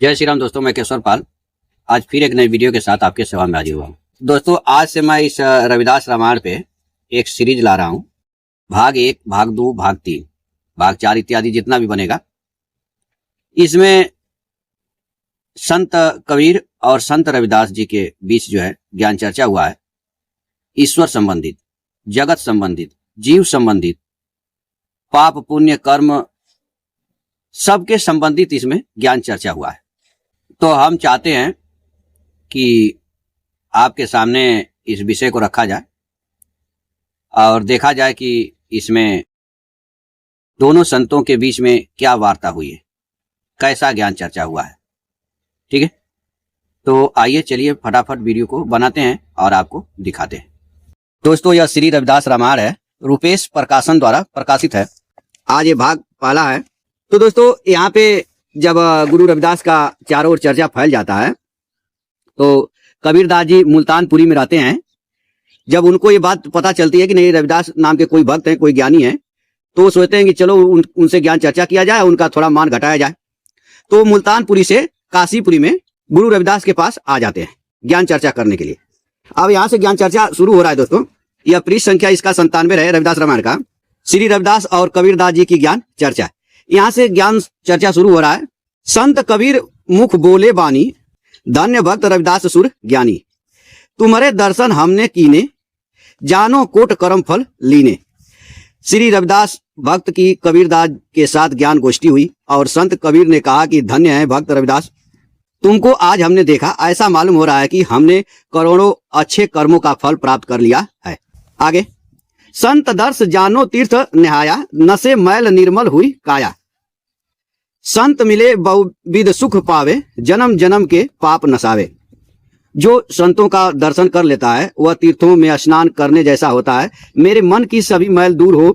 जय श्री राम दोस्तों, मैं केशवर पाल आज फिर एक नई वीडियो के साथ आपके सेवा में हाजिर हुआ हूँ। दोस्तों, आज से मैं इस रविदास रामायण पे एक सीरीज ला रहा हूँ। भाग 1, भाग 2, भाग 3, भाग 4 इत्यादि जितना भी बनेगा। इसमें संत कबीर और संत रविदास जी के बीच जो है ज्ञान चर्चा हुआ है। ईश्वर संबंधित, जगत संबंधित, जीव संबंधित, पाप पुण्य कर्म सबके संबंधित इसमें ज्ञान चर्चा हुआ है। तो हम चाहते हैं कि आपके सामने इस विषय को रखा जाए और देखा जाए कि इसमें दोनों संतों के बीच में क्या वार्ता हुई है, कैसा ज्ञान चर्चा हुआ है। ठीक है, तो आइए चलिए फटाफट वीडियो को बनाते हैं और आपको दिखाते हैं। दोस्तों, यह श्री रविदास रामायण है, रूपेश प्रकाशन द्वारा प्रकाशित है। आज ये भाग पहला है। तो दोस्तों, यहाँ पे जब गुरु रविदास का चारों ओर चर्चा फैल जाता है तो कबीरदास जी मुल्तानपुरी में रहते हैं। जब उनको ये बात पता चलती है कि नहीं, रविदास नाम के कोई भक्त हैं, कोई ज्ञानी है, तो वो सोचते हैं कि चलो उनसे ज्ञान चर्चा किया जाए, उनका थोड़ा मान घटाया जाए। तो मुल्तानपुरी से काशीपुरी में गुरु रविदास के पास आ जाते हैं ज्ञान चर्चा करने के लिए। अब यहाँ से ज्ञान चर्चा शुरू हो रहा है। दोस्तों, यह पृष्ठ संख्या इसका 97 है रविदास रामायण का। श्री रविदास और कबीरदास जी की ज्ञान चर्चा, यहाँ से ज्ञान चर्चा शुरू हो रहा है। संत कबीर मुख बोले बानी, धन्य भक्त रविदास सुर ज्ञानी। तुम्हारे दर्शन हमने कीने, जानो कोट कर्म फल लीने। श्री रविदास भक्त की कबीरदास के साथ ज्ञान गोष्ठी हुई और संत कबीर ने कहा कि धन्य है भक्त रविदास, तुमको आज हमने देखा। ऐसा मालूम हो रहा है कि हमने करोड़ों अच्छे कर्मों का फल प्राप्त कर लिया है। आगे, संत दर्श जानो तीर्थ नहाया, नशे मैल निर्मल हुई काया। संत मिले बहुविध सुख पावे, जन्म जन्म के पाप नसावे। जो संतों का दर्शन कर लेता है वह तीर्थों में स्नान करने जैसा होता है। मेरे मन की सभी मैल दूर हो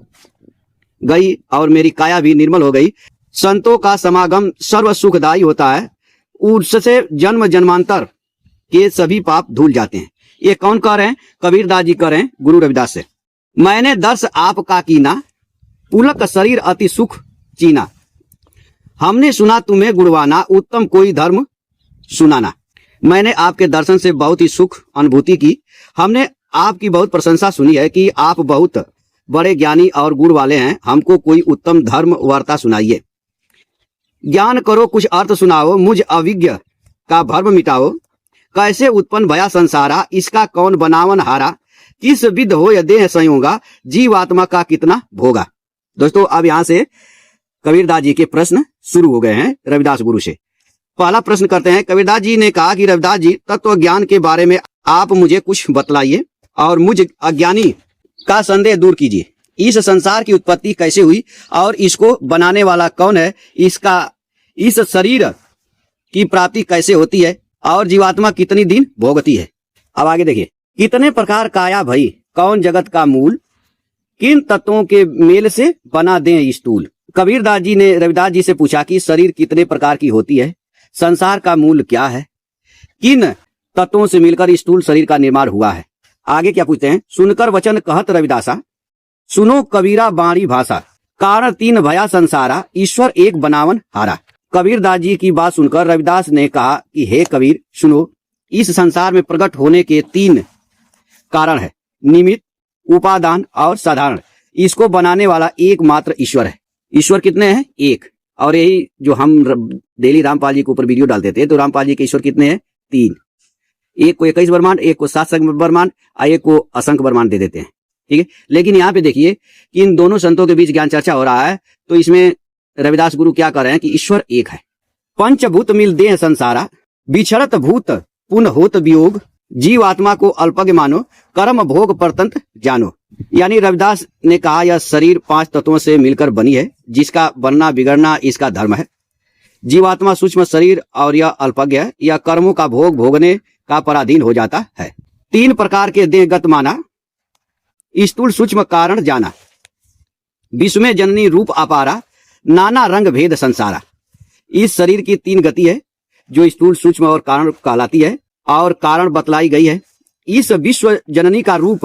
गई और मेरी काया भी निर्मल हो गई। संतों का समागम सर्व सुखदायी होता है, उससे जन्म जन्मांतर के सभी पाप धुल जाते हैं। ये कौन कह रहे हैं? कबीरदास जी कह रहे हैं गुरु रविदास से। मैंने दर्श आपका कीना, पुलक शरीर अति सुख चीना। हमने सुना तुम्हें गुणवाना, उत्तम कोई धर्म सुनाना। मैंने आपके दर्शन से बहुत ही सुख अनुभूति की। हमने आपकी बहुत प्रशंसा सुनी है कि आप बहुत बड़े ज्ञानी और गुण वाले हैं। हमको कोई उत्तम धर्म वार्ता सुनाइए। ज्ञान करो कुछ अर्थ सुनाओ, मुझ अविज्ञ का भर्म मिटाओ। कैसे उत्पन्न भया संसारा, इसका कौन बनावन हारा। किस विध हो यह देह संयोगा, जीव आत्मा का कितना भोगा। दोस्तों, अब यहाँ से कबीरदास जी के प्रश्न शुरू हो गए हैं रविदास गुरु से। पहला प्रश्न करते हैं। कबीरदास जी ने कहा कि रविदास जी, तत्व ज्ञान के बारे में आप मुझे कुछ बतलाइए और मुझ अज्ञानी का संदेह दूर कीजिए। इस संसार की उत्पत्ति कैसे हुई और इसको बनाने वाला कौन है। इस शरीर की प्राप्ति कैसे होती है और जीवात्मा कितनी दिन भोगती है। अब आगे देखिए, कितने प्रकार काया भई, कौन जगत का मूल, किन तत्वों के मेल से बना दें स्थूल। कबीरदास जी ने रविदास जी से पूछा कि शरीर कितने प्रकार की होती है, संसार का मूल क्या है, किन तत्वों से मिलकर स्थूल शरीर का निर्माण हुआ है। आगे क्या पूछते हैं। सुनकर वचन कहत रविदासा, सुनो कबीरा बाणी भाषा। कारण तीन भया संसारा, ईश्वर एक बनावन हारा। कबीरदास जी की बात सुनकर रविदास ने कहा कि हे कबीर सुनो, इस संसार में प्रकट होने के 3 कारण है, निमित्त, उपादान और साधारण। इसको बनाने वाला एकमात्र ईश्वर है। ईश्वर कितने हैं? एक। और यही जो हम डेली रामपाल जी के ऊपर वीडियो डालते थे, तो रामपाल जी के ईश्वर कितने हैं? 3। एक को 21 ब्रह्मांड, एक को 7 ब्रह्मांड और एक को असंख्य ब्रह्मांड दे देते हैं। ठीक है, लेकिन यहाँ पे देखिए कि इन दोनों संतों के बीच ज्ञान चर्चा हो रहा है। तो इसमें रविदास गुरु क्या कर रहे हैं कि ईश्वर एक है। पंचभूत मिल देह संसारा, बिछड़त भूत पुनः होत वियोग। जीव आत्मा को अल्पज्ञ मानो, कर्म भोग परतंत्र जानो। यानी रविदास ने कहा यह शरीर 5 तत्वों से मिलकर बनी है, जिसका बनना बिगड़ना इसका धर्म है। जीवात्मा सूक्ष्म शरीर और यह अल्पज्ञ है, यह कर्मों का भोग भोगने का पराधीन हो जाता है। 3 प्रकार के देहगत माना, स्थूल सूक्ष्म कारण जाना। विश्व में जननी रूप अपारा, नाना रंग भेद संसारा। इस शरीर की 3 गति है जो स्थूल सूक्ष्म और कारण कहलाती है और कारण बतलाई गई है। इस विश्व जननी का रूप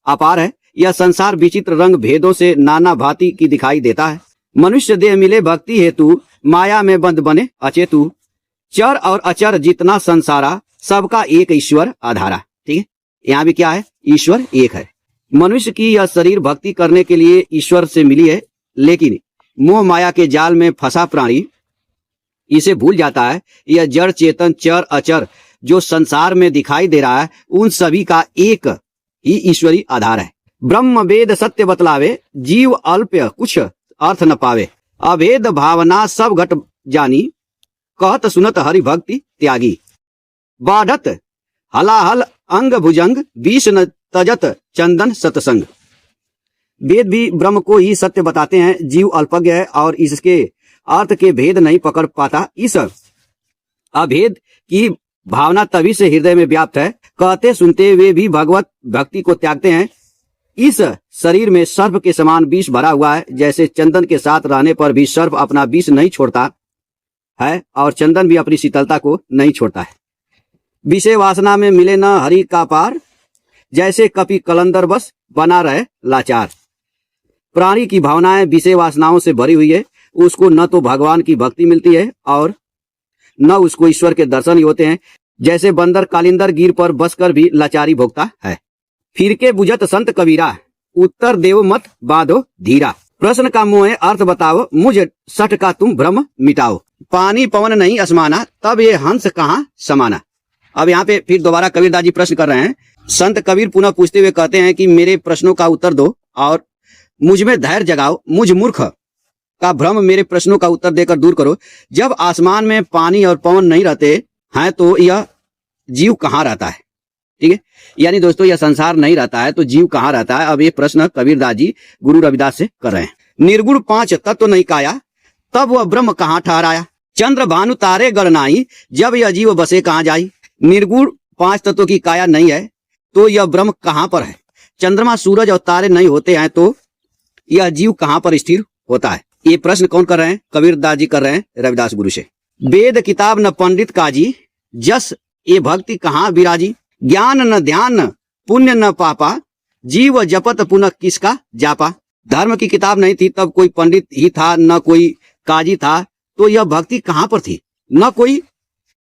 अपार है। यह संसार विचित्र रंग भेदों से नाना भांति की दिखाई देता है। मनुष्य देह मिले भक्ति हेतु, माया में बंद बने अचेतु। चर और अचर जितना संसारा, सबका एक ईश्वर आधारा। ठीक है, यहाँ भी क्या है, ईश्वर एक है। मनुष्य की यह शरीर भक्ति करने के लिए ईश्वर से मिली है, लेकिन मोह माया के जाल में फंसा प्राणी इसे भूल जाता है। यह जड़ चेतन चर अचर जो संसार में दिखाई दे रहा है, उन सभी का एक ही ईश्वरी आधार है। ब्रह्म वेद सत्य बतलावे, जीव अल्प कुछ अर्थ न पावे। अभेद भावना सब घट जानी, कहत सुनत हरि भक्ति त्यागी। बाढ़त हलाहल अंग भुजंग, विष न तजत चंदन सतसंग। वेद भी ब्रह्म को ही सत्य बताते हैं, जीव अल्पज्ञ है और इसके अर्थ के भेद नहीं पकड़ पाता। इस अभेद की भावना तभी से हृदय में व्याप्त है, कहते सुनते वे भी भगवत भक्ति को त्यागते हैं। इस शरीर में सर्प के समान विष भरा हुआ है, जैसे चंदन के साथ रहने पर भी सर्प अपना विष नहीं छोड़ता है और चंदन भी अपनी शीतलता को नहीं छोड़ता है। विषय वासना में मिले न हरि का पार, जैसे कपि कलंदर बस बना रहे लाचार। प्राणी की भावनाएं विषय वासनाओं से भरी हुई है, उसको न तो भगवान की भक्ति मिलती है और न उसको ईश्वर के दर्शन ही होते हैं। जैसे बंदर कालिंदर गिर पर बसकर भी लाचारी भोगता है। फिर के बुझत संत कबीरा, उत्तर देव मत बांधो धीरा। प्रश्न का मोह अर्थ बताओ, मुझ सठ का तुम भ्रम मिटाओ। पानी पवन नहीं असमाना, तब ये हंस कहाँ समाना। अब यहाँ पे फिर दोबारा कबीरदास जी प्रश्न कर रहे हैं। संत कबीर पुनः पूछते हुए कहते हैं कि मेरे प्रश्नों का उत्तर दो और मुझ में धैर्य जगाओ। मुझ मूर्ख का भ्रम मेरे प्रश्नों का उत्तर देकर दूर करो। जब आसमान में पानी और पवन नहीं रहते हैं तो यह जीव कहाँ रहता है। ठीक है, यानी दोस्तों यह संसार नहीं रहता है तो जीव कहाँ रहता है। अब ये प्रश्न कबीरदास जी गुरु रविदास से कर रहे हैं। निर्गुण पांच तत्व नहीं काया, तब वह ब्रह्म कहाँ ठहराया। चंद्र भानु तारे गणनाई, जब यह जीव बसे कहाँ जाई। निर्गुण पांच तत्वों की काया नहीं है तो यह ब्रह्म कहाँ पर है। चंद्रमा सूरज और तारे नहीं होते हैं तो यह जीव कहाँ पर स्थिर होता है। ये प्रश्न कौन कर रहे हैं, कबीरदास जी कर रहे हैं रविदास गुरु से। वेद किताब न पंडित काजी, जस ये भक्ति कहाँ विराजी। ज्ञान न ध्यान पुण्य न पापा, जीव जपत पुनः किसका जापा। धर्म की किताब नहीं थी तब कोई पंडित ही था, न कोई काजी था, तो यह भक्ति कहाँ पर थी। न कोई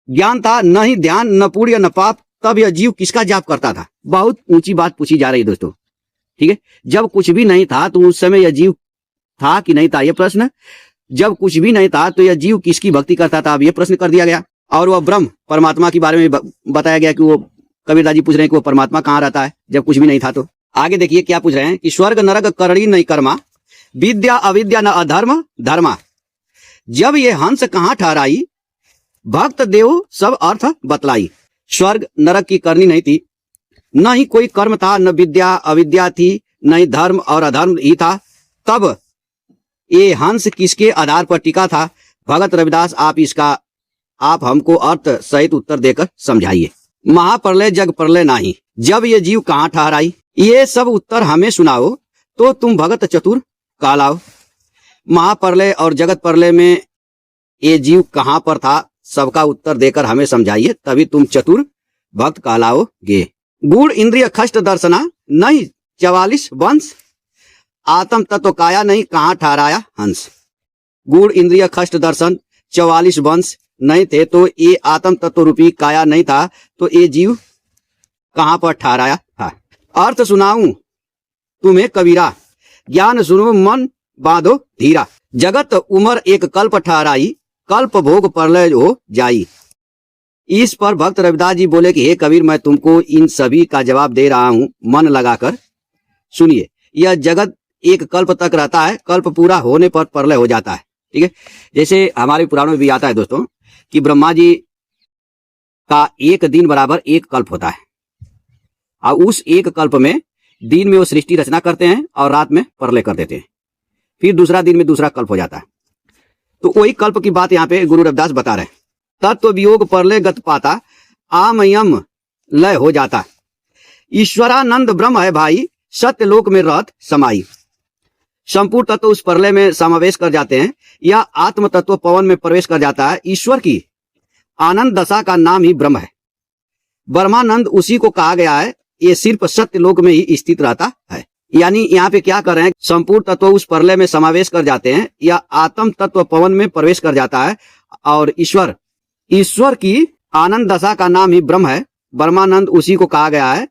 ज्ञान था, न ही ध्यान, न पुण्य न पाप, तब यह जीव किसका जाप करता था। बहुत ऊंची बात पूछी जा रही है दोस्तों। ठीक है, जब कुछ भी नहीं था तो उस समय यह जीव था कि नहीं था। यह प्रश्न, जब कुछ भी नहीं था तो यह जीव किसकी भक्ति करता था, अब यह प्रश्न कर दिया गया। और वह ब्रह्म परमात्मा के बारे में बताया गया कि वो कबीरदास जी पूछ रहे हैं कि वो परमात्मा कहाँ रहता है जब कुछ भी नहीं था। तो आगे देखिए क्या पूछ रहे हैं कि स्वर्ग नरक करणी नहीं कर्मा, विद्या अविद्या न अधर्म धर्मा। जब ये हंस कहाँ ठहराई, भक्त देव सब अर्थ बतलाई। स्वर्ग नरक की करनी नहीं थी, न ही कोई कर्म था, न विद्या अविद्या थी, न ही धर्म और अधर्म ही था। तब ये हंस किसके आधार पर टिका था। भगत रविदास आप हमको अर्थ सहित उत्तर देकर समझाइए। महाप्रलय जग प्रलय नाही, जब ये जीव कहाँ ठहराई। ये सब उत्तर हमें सुनाओ, तो तुम भगत चतुर कहलाओ। महाप्रलय और जगत प्रलय में ये जीव कहाँ पर था, सबका उत्तर देकर हमें समझाइए, तभी तुम चतुर भक्त कहलाओगे। गुण इंद्रिय खष्ट दर्शना, नहीं 44 वंश। आत्म तत्व काया नहीं, कहाँ ठहराया हंस। गुण इंद्रिय खष्ट दर्शन 44 वंश नहीं थे तो ये आत्म तत्व रूपी काया नहीं था, तो ये जीव कहाँ पर ठहराया था। अर्थ सुनाऊं तुम्हें कबीरा, ज्ञान सुनो मन बांधो धीरा। जगत उमर एक कल्प ठहराई, कल्प भोग प्रलय हो जाई। इस पर भक्त रविदास जी बोले कि हे कबीर, मैं तुमको इन सभी का जवाब दे रहा हूं, मन लगाकर सुनिए। यह जगत एक कल्प तक रहता है, कल्प पूरा होने पर प्रलय हो जाता है। ठीक है, जैसे हमारे पुराणों में भी आता है दोस्तों कि ब्रह्मा जी का एक दिन बराबर एक कल्प होता है और उस एक कल्प में दिन में वो सृष्टि रचना करते हैं और रात में प्रलय कर देते हैं। फिर दूसरा दिन में दूसरा कल्प हो जाता है। तो वही कल्प की बात यहाँ पे गुरु रविदास बता रहे हैं। तत्व वियोग प्रलय गत पाता, आमयम लय हो जाता। ईश्वरानंद ब्रह्म है भाई, सत्यलोक में रहत समाई। संपूर्ण तत्व उस प्रलय में समावेश कर जाते हैं या आत्म तत्व पवन में प्रवेश कर जाता है। ईश्वर की आनंद दशा का नाम ही ब्रह्म है। ब्रह्मानंद उसी को कहा गया है, ये सिर्फ सत्य लोक में ही स्थित रहता है। यानी यहाँ पे क्या कर रहे हैं, संपूर्ण तत्व उस प्रलय में समावेश कर जाते हैं या आत्म तत्व पवन में प्रवेश कर जाता है और ईश्वर ईश्वर की आनंद दशा का नाम ही ब्रह्म है, ब्रह्मानंद उसी को कहा गया है।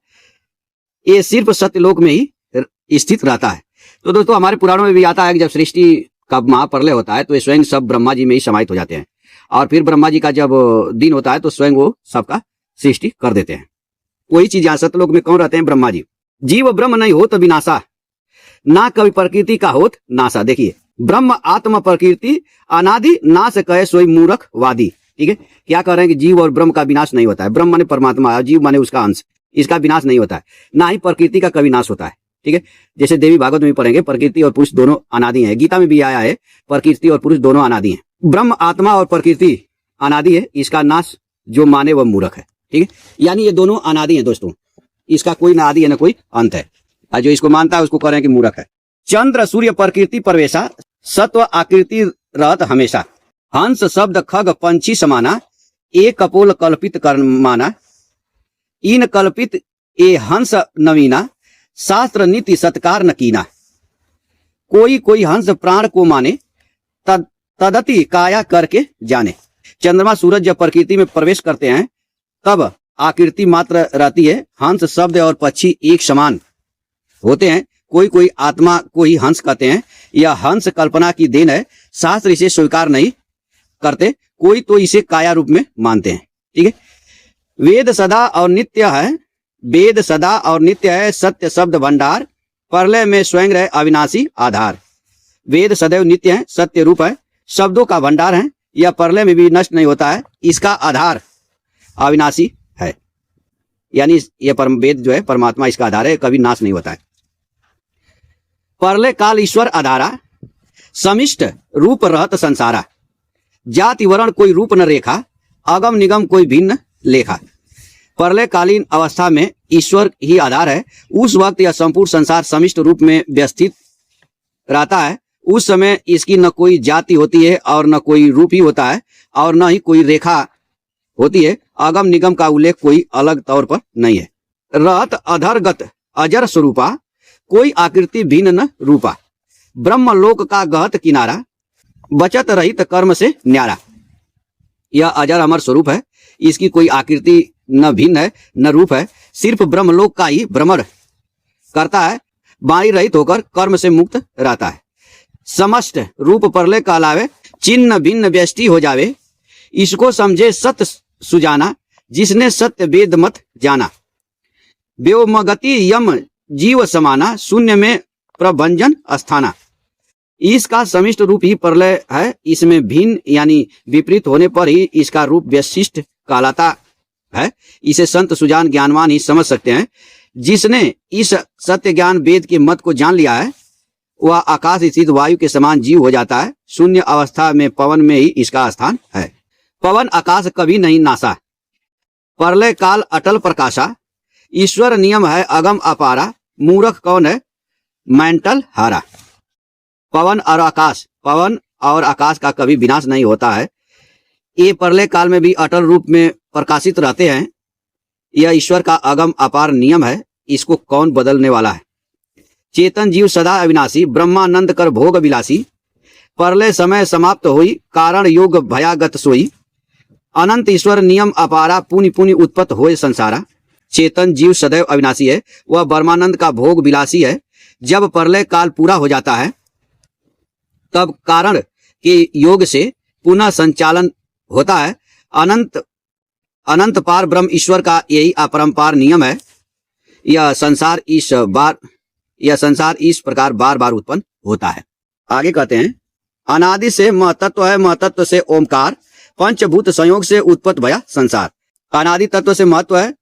ये सिर्फ सत्यलोक में ही स्थित रहता है। तो दोस्तों हमारे पुराणों में भी आता है कि जब सृष्टि का महाप्रलय होता है तो ये स्वयं सब ब्रह्मा जी में ही समाहित हो जाते हैं, और फिर ब्रह्मा जी का जब दिन होता है तो स्वयं वो सबका सृष्टि कर देते हैं। वही चीज यहाँ सत्यलोक में कौन रहते हैं? ब्रह्मा जी। जीव ब्रह्म नहीं हो तो विनाशा, ना कभी प्रकृति का होत नासा। देखिए, ब्रह्म आत्मा प्रकृति अनादि नाश कहे सोई मूर्ख वादी। ठीक है, क्या कह रहे हैं कि जीव और ब्रह्म का विनाश नहीं होता है। ब्रह्म माने परमात्मा, जीव माने उसका अंश, इसका विनाश नहीं होता है, ना ही प्रकृति का कभी नाश होता है। ठीक है, जैसे देवी भागवत में भी पढ़ेंगे, प्रकृति और पुरुष दोनों अनादि हैं। गीता में भी आया है प्रकृति और पुरुष दोनों अनादि हैं। ब्रह्म आत्मा और प्रकृति अनादि है, इसका नाश जो माने वह मूर्ख है। ठीक है, यानी ये दोनों अनादि हैं दोस्तों, इसका कोई ना आदि है ना कोई अंत है, और जो इसको मानता है उसको कह रहे हैं कि मूर्ख है। चंद्र सूर्य प्रकृति प्रवेशा, सत्व आकृति रहत हमेशा। हंस शब्द खग पंछी समाना, एक कपोल कल्पित कर माना। इन कल्पित ए हंस नवीना, शास्त्र नीति सत्कार न कीना। कोई कोई हंस प्राण को माने, तदति काया करके जाने। चंद्रमा सूरज जब प्रकृति में प्रवेश करते हैं तब आकृति मात्र रहती है। हंस शब्द और पक्षी एक समान होते हैं। कोई कोई आत्मा को ही हंस कहते हैं। यह हंस कल्पना की देन है, शास्त्र इसे स्वीकार नहीं करते, कोई तो इसे काया रूप में मानते हैं। ठीक है, वेद सदा और नित्य है, वेद सदा और नित्य है, सत्य शब्द भंडार, प्रलय में स्वयं रहे अविनाशी आधार। वेद सदैव नित्य है, सत्य रूप है, शब्दों का भंडार है, यह प्रलय में भी नष्ट नहीं होता है, इसका आधार अविनाशी है। यानी यह वेद जो है परमात्मा इसका आधार है, कभी नाश नहीं होता है। प्रलय काल ईश्वर आधारा, समिष्ट रूप रहत संसारा। जाति वर्ण कोई रूप न रेखा, अगम निगम कोई भिन्न लेखा। प्रलयकालीन अवस्था में ईश्वर ही आधार है। उस वक्त यह संपूर्ण संसार समिष्ट रूप में व्यवस्थित रहता है। उस समय इसकी न कोई जाति होती है और न कोई रूप ही होता है, और न ही कोई रेखा होती है। अगम निगम का उल्लेख कोई अलग तौर पर नहीं है। रहत अधरगत अजर स्वरूपा, कोई आकृति भिन्न न रूपा। ब्रह्मलोक का गहत किनारा, बचत रहित कर्म से न्यारा। यह अजर अमर स्वरूप है, इसकी कोई आकृति न भिन्न है न रूप है, सिर्फ ब्रह्मलोक का ही भ्रमण करता है, वाणी रहित होकर कर्म से मुक्त रहता है। समस्त रूप प्रलय कहलावे, चिन्ह भिन्न व्यष्टि हो जावे। इसको समझे सत्य सुजाना, जिसने सत्य वेद मत जाना। व्योमगति यम जीव समाना, शून्य में प्रभंजन अस्थाना। इसका समिष्ट रूप ही प्रलय है, इसमें भिन्न यानी विपरीत होने पर ही इसका रूप व्यशिष्ट कहलाता है। इसे संत सुजान ज्ञानवान ही समझ सकते हैं। जिसने इस सत्य ज्ञान वेद के मत को जान लिया है वह आकाश स्थित वायु के समान जीव हो जाता है। शून्य अवस्था में पवन में ही इसका स्थान है। पवन आकाश कभी नहीं नासा, प्रलय काल अटल प्रकाशा। ईश्वर नियम है अगम अपारा, मूर्ख कौन है मेंटल हारा। पवन और आकाश का कभी विनाश नहीं होता है। ये प्रलय काल में भी अटल रूप में प्रकाशित रहते हैं। यह ईश्वर का अगम अपार नियम है, इसको कौन बदलने वाला है। चेतन जीव सदा अविनाशी, ब्रह्मानंद कर भोग विलासी। प्रलय समय समाप्त हुई, कारण योग भयागत सोई। अनंत ईश्वर नियम अपारा, पुनि पुनि उत्पत्त होए संसारा। चेतन जीव सदैव अविनाशी है, वह ब्रह्मानंद का भोग विलासी है। जब प्रलय काल पूरा हो जाता है तब कारण के योग से पुनः संचालन होता है। अनंत पार ब्रह्म ईश्वर का यही अपरंपार नियम है। यह संसार इस प्रकार बार बार उत्पन्न होता है। आगे कहते हैं, अनादि से महतत्व है, महतत्व से ओमकार। पंचभूत संयोग से उत्पत्त भया संसार। अनादि तत्व से महत्व है,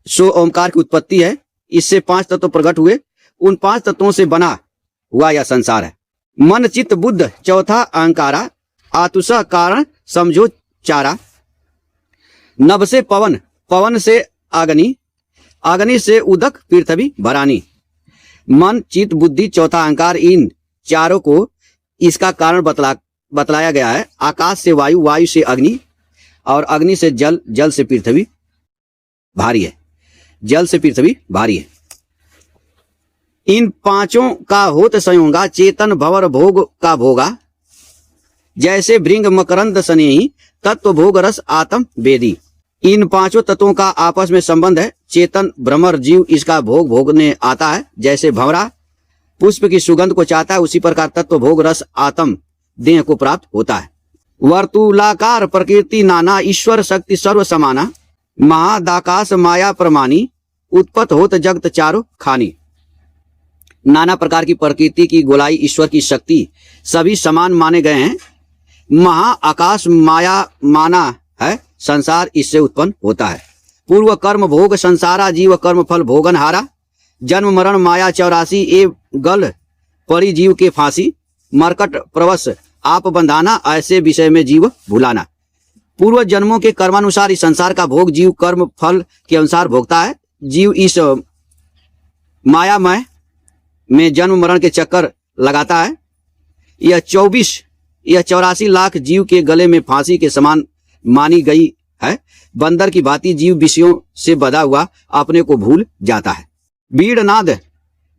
सो ओमकार की उत्पत्ति है। इससे 5 तत्व प्रकट हुए, उन 5 तत्वों से बना हुआ यह संसार है। मन चित्त बुद्ध चौथा अहंकारा, आतुषा कारण समझो चारा। नभ से पवन, पवन से अग्नि, अग्नि से उदक पृथ्वी भरानी। मन चित्त बुद्धि चौथा अहंकार, इन चारों को इसका कारण बतलाया गया है। आकाश से वायु, वायु से अग्नि, और अग्नि से जल, जल से पृथ्वी भारी है, जल से पृथ्वी भारी है। इन 5 का होत संयोगा, चेतन भवर भोग का भोगा। जैसे भृंग मकरंद स्नेही, तत्व, भोग, रस, आत्म, वेदी। इन पांचों तत्वों का आपस में संबंध है। चेतन भ्रमर जीव इसका भोग भोगने आता है। जैसे भंवरा पुष्प की सुगंध को चाहता है, उसी प्रकार तत्व, भोग, रस, आत्म देह को प्राप्त होता है। वर्तुलाकार प्रकृति नाना, ईश्वर शक्ति सर्व समाना। महादाकाश माया प्रमाणी, उत्पत होत जगत चारों खानी। नाना प्रकार की प्रकृति की गोलाई, ईश्वर की शक्ति सभी समान माने गए हैं। महाआकाश माया माना है, संसार इससे उत्पन्न होता है। पूर्व कर्म भोग संसारा, जीव कर्म फल भोगन हारा। जन्म मरण माया 84, ए गल पड़ी जीव के फांसी। मरकट प्रवश आप बंधाना, ऐसे विषय में जीव भुलाना। पूर्व जन्मों के कर्मानुसार इस संसार का भोग जीव कर्म फल के अनुसार भोगता है। जीव इस मायामय में जन्म मरण के चक्कर लगाता है। यह 84 लाख जीव के गले में फांसी के समान मानी गई है। बंदर की भांति जीव विषयों से बधा हुआ अपने को भूल जाता है। बीड़नाद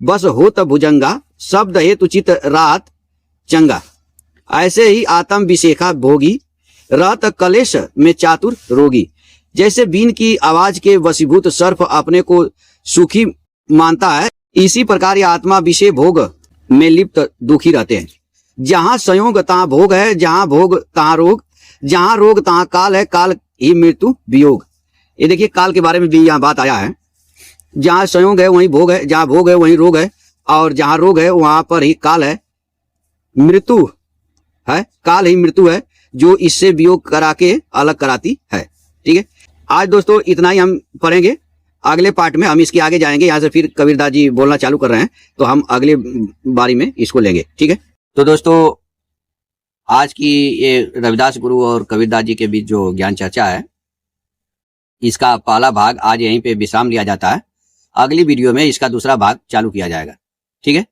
बस होत भुजंगा, शब्द हेतु चित रात चंगा। ऐसे ही आत्म विशेखा भोगी, रहत कलेश में चातुर रोगी। जैसे बीन की आवाज के वशीभूत सर्प अपने को सुखी मानता है, इसी प्रकार यह आत्मा विषय भोग में लिप्त दुखी रहते हैं। जहां संयोग तहां भोग है, जहां भोग तहां रोग, जहां रोग तहां काल है, काल ही मृत्यु वियोग। ये देखिए काल के बारे में भी यहाँ बात आया है। जहां संयोग है वहीं भोग है, जहां भोग है वहीं रोग है, और जहां रोग है वहां पर ही काल है, मृत्यु है। काल ही मृत्यु है जो इससे वियोग करा के अलग कराती है। ठीक है, आज दोस्तों इतना ही हम पढ़ेंगे। अगले पार्ट में हम इसके आगे जाएंगे। यहाँ से फिर कबीरदास जी बोलना चालू कर रहे हैं, तो हम अगले बारी में इसको लेंगे। ठीक है, तो दोस्तों आज की ये रविदास गुरु और कबीरदास जी के बीच जो ज्ञान चर्चा है, इसका पहला भाग आज यहीं पे विश्राम लिया जाता है। अगली वीडियो में इसका दूसरा भाग चालू किया जाएगा। ठीक है,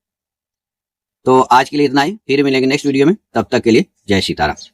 तो आज के लिए इतना ही, फिर मिलेंगे नेक्स्ट वीडियो में। तब तक के लिए जय सीताराम।